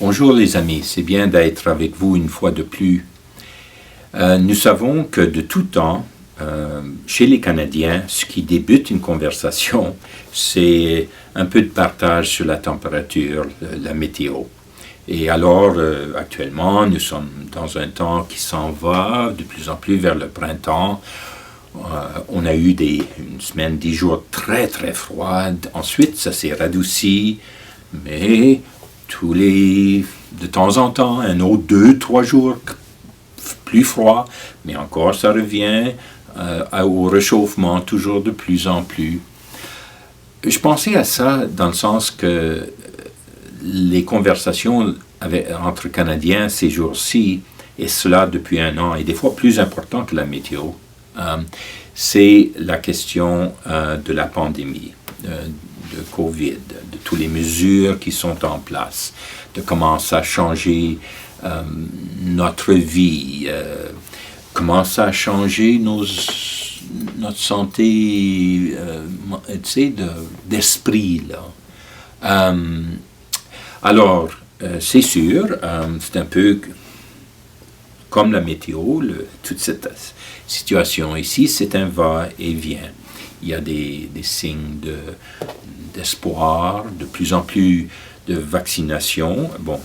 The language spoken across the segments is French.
Bonjour les amis, c'est bien d'être avec vous une fois de plus. Nous savons que de tout temps, chez les Canadiens, ce qui débute une conversation, c'est un peu de partage sur la température, la météo. Et alors, actuellement, nous sommes dans un temps qui s'en va de plus en plus vers le printemps. On a eu une semaine, 10 jours très très froides. Ensuite, ça s'est radouci, mais de temps en temps, un autre 2-3 jours plus froid, mais encore ça revient au réchauffement toujours de plus en plus. Je pensais à ça dans le sens que les conversations entre Canadiens ces jours-ci, et cela depuis un an, est des fois plus important que la météo. C'est la question de la pandémie, de COVID, de toutes les mesures qui sont en place, de comment ça a changé notre vie, comment ça a changé notre santé, d'esprit, là. Alors, c'est sûr, c'est un peu comme la météo, toute cette situation ici, c'est un va-et-vient. Il y a des signes d'espoir, de plus en plus de vaccination. Bon,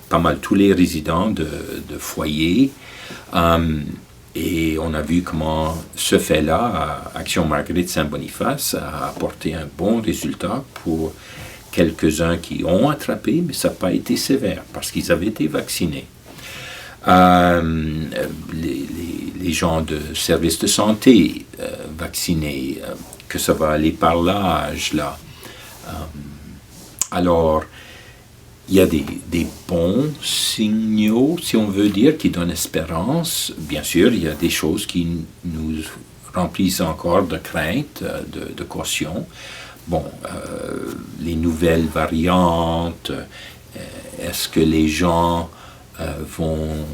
pas mal tous les résidents de foyers. Et on a vu comment ce fait-là, Action Marguerite Saint-Boniface, a apporté un bon résultat pour quelques-uns qui ont attrapé, mais ça n'a pas été sévère parce qu'ils avaient été vaccinés. Les gens de services de santé vaccinés, que ça va aller par l'âge, là. Alors, il y a des bons signaux, si on veut dire, qui donnent espérance. Bien sûr, il y a des choses qui nous remplissent encore de crainte, de caution. Bon, les nouvelles variantes, est-ce que les gens vont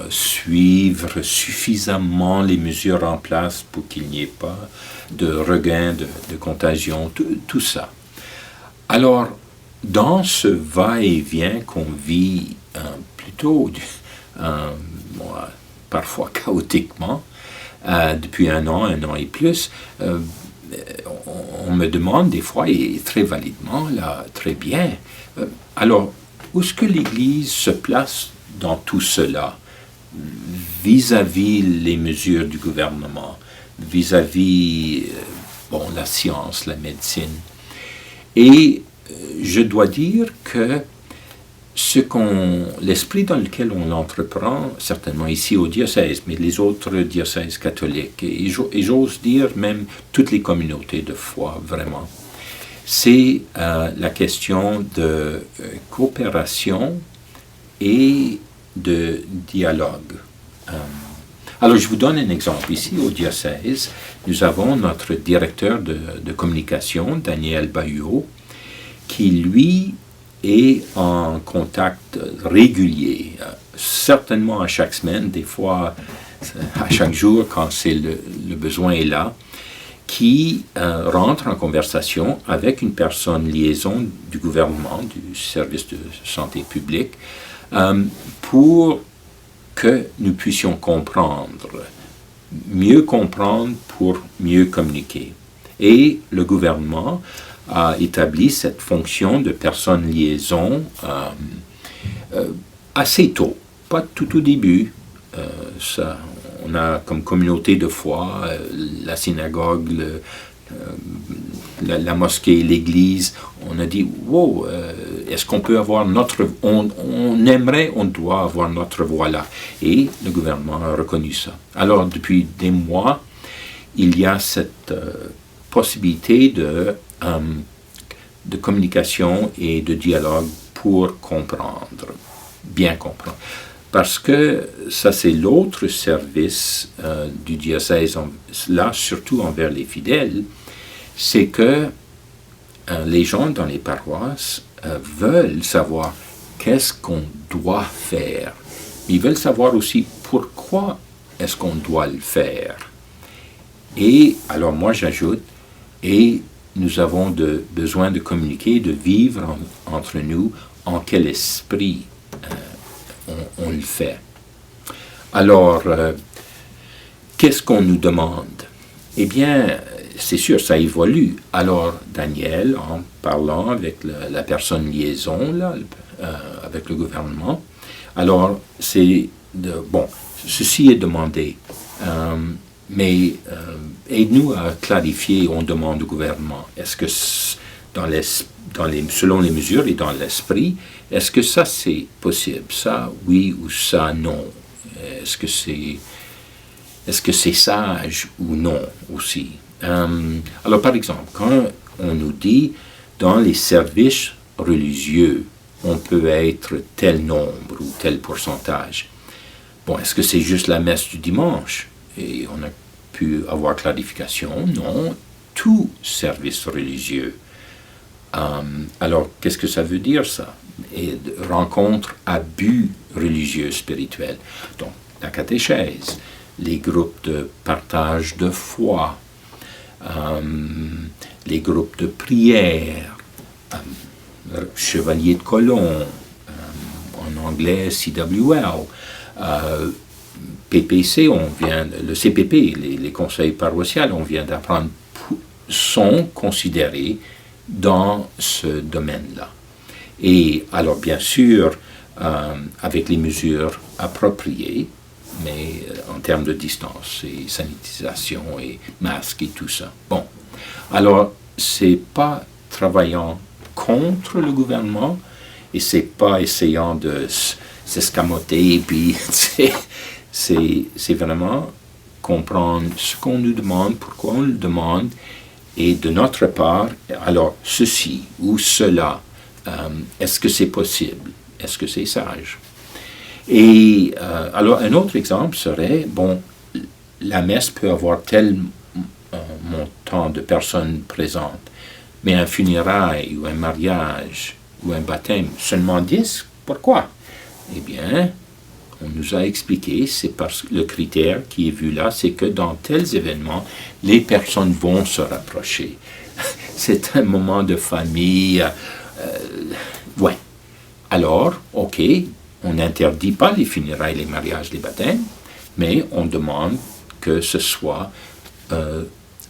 suivre suffisamment les mesures en place pour qu'il n'y ait pas de regain de contagion, tout ça. Alors, dans ce va-et-vient qu'on vit plutôt, parfois chaotiquement, depuis un an et plus, on me demande des fois, et très validement, là, très bien, alors, où est-ce que l'Église se place dans tout cela, vis-à-vis les mesures du gouvernement, vis-à-vis la science, la médecine? Et je dois dire que l'esprit dans lequel on entreprend, certainement ici au diocèse, mais les autres diocèses catholiques, et j'ose dire même toutes les communautés de foi, vraiment, c'est la question de coopération et de dialogue. Alors, je vous donne un exemple. Ici, au diocèse, nous avons notre directeur de communication, Daniel Bayot, qui, lui, est en contact régulier, certainement à chaque semaine, des fois à chaque jour quand le besoin est là, qui rentre en conversation avec une personne liaison du gouvernement, du service de santé publique, pour que nous puissions mieux comprendre pour mieux communiquer. Et le gouvernement a établi cette fonction de personne liaison assez tôt, pas tout au début. On a comme communauté de foi la synagogue, la mosquée, l'église. On a dit, wow, est-ce qu'on peut avoir on doit avoir notre voix là. Et le gouvernement a reconnu ça. Alors, depuis des mois, il y a cette possibilité de communication et de dialogue pour bien comprendre. Parce que ça, c'est l'autre service du diocèse, là, surtout envers les fidèles, c'est que les gens dans les paroisses veulent savoir qu'est-ce qu'on doit faire. Ils veulent savoir aussi pourquoi est-ce qu'on doit le faire. Et alors moi, j'ajoute, et nous avons besoin de communiquer, de vivre entre nous en quel esprit on le fait. Alors, qu'est-ce qu'on nous demande? Eh bien, c'est sûr, ça évolue. Alors, Daniel, en parlant avec la personne liaison, là, avec le gouvernement, alors, ceci est demandé. Mais aide-nous à clarifier, on demande au gouvernement, est-ce que selon les mesures et dans l'esprit, est-ce que ça c'est possible, ça oui ou ça non? Est-ce que c'est sage ou non aussi? Alors par exemple, quand on nous dit dans les services religieux, on peut être tel nombre ou tel pourcentage. Bon, est-ce que c'est juste la messe du dimanche? Et on a pu avoir clarification, non, tout service religieux. Alors, qu'est-ce que ça veut dire, ça? Et rencontre à but religieux spirituel. Donc, la catéchèse, les groupes de partage de foi, les groupes de prière, chevalier de colon, en anglais CWL, PPC, le CPP, les conseils paroissiaux, on vient d'apprendre, sont considérés dans ce domaine-là. Et alors, bien sûr, avec les mesures appropriées, mais en termes de distance et sanitisation et masques et tout ça. Bon, alors, c'est pas travaillant contre le gouvernement et c'est pas essayant de s'escamoter, puis c'est vraiment comprendre ce qu'on nous demande, pourquoi on le demande, et de notre part, alors ceci ou cela, est-ce que c'est possible? Est-ce que c'est sage? Et alors un autre exemple serait, bon, la messe peut avoir tel montant de personnes présentes, mais un funérail ou un mariage ou un baptême, seulement 10, pourquoi? Eh bien, on nous a expliqué, c'est parce que le critère qui est vu là, c'est que dans tels événements, les personnes vont se rapprocher. C'est un moment de famille. Ouais. Alors, ok, on n'interdit pas les funérailles, les mariages, les baptêmes, mais on demande que ce soit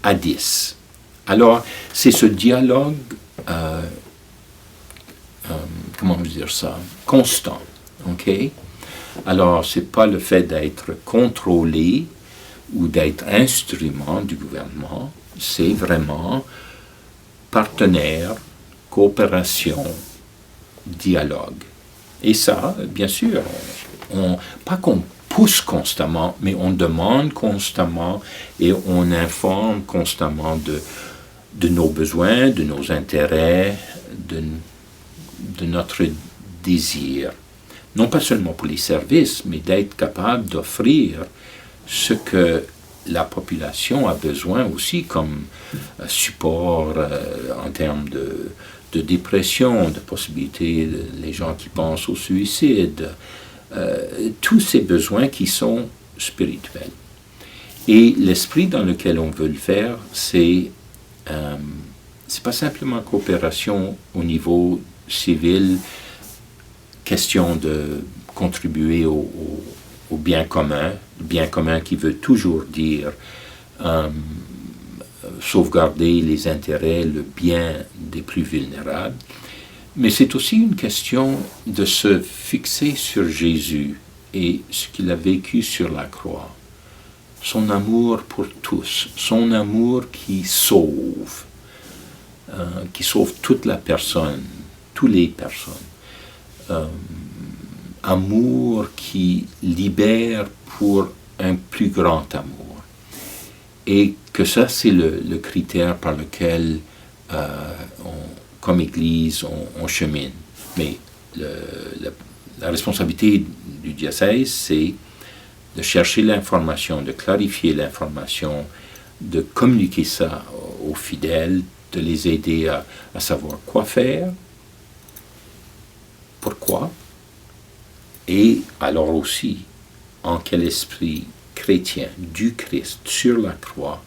à 10. Alors, c'est ce dialogue, comment dire ça, constant, ok? Alors, ce n'est pas le fait d'être contrôlé ou d'être instrument du gouvernement, c'est vraiment partenaire, coopération, dialogue. Et ça, bien sûr, pas qu'on pousse constamment, mais on demande constamment et on informe constamment de nos besoins, de nos intérêts, de notre désir. Non pas seulement pour les services, mais d'être capable d'offrir ce que la population a besoin aussi comme support en termes de dépression, de possibilités, les gens qui pensent au suicide, tous ces besoins qui sont spirituels. Et l'esprit dans lequel on veut le faire, c'est pas simplement coopération au niveau civil, question de contribuer au bien commun, le bien commun qui veut toujours dire sauvegarder les intérêts, le bien des plus vulnérables, mais c'est aussi une question de se fixer sur Jésus et ce qu'il a vécu sur la croix. Son amour pour tous, son amour qui sauve toute la personne, toutes les personnes. Amour qui libère pour un plus grand amour. Et que ça, c'est le critère par lequel, comme Église, on chemine. Mais la responsabilité du diocèse, c'est de chercher l'information, de clarifier l'information, de communiquer ça aux fidèles, de les aider à savoir quoi faire, pourquoi, et alors aussi en quel esprit chrétien du Christ sur la croix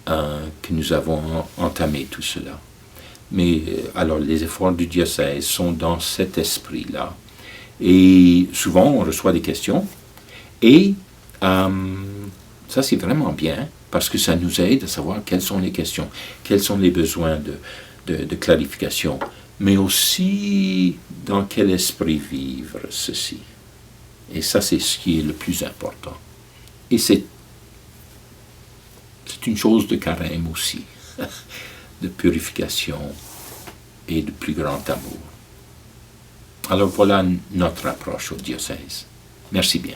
que nous avons entamé tout cela. Mais alors les efforts du diocèse sont dans cet esprit-là. Et souvent on reçoit des questions et ça c'est vraiment bien parce que ça nous aide à savoir quelles sont les questions, quels sont les besoins de clarification, mais aussi dans quel esprit vivre ceci. Et ça c'est ce qui est le plus important. Et c'est une chose de carême aussi, de purification et de plus grand amour. Alors voilà notre approche au diocèse. Merci bien.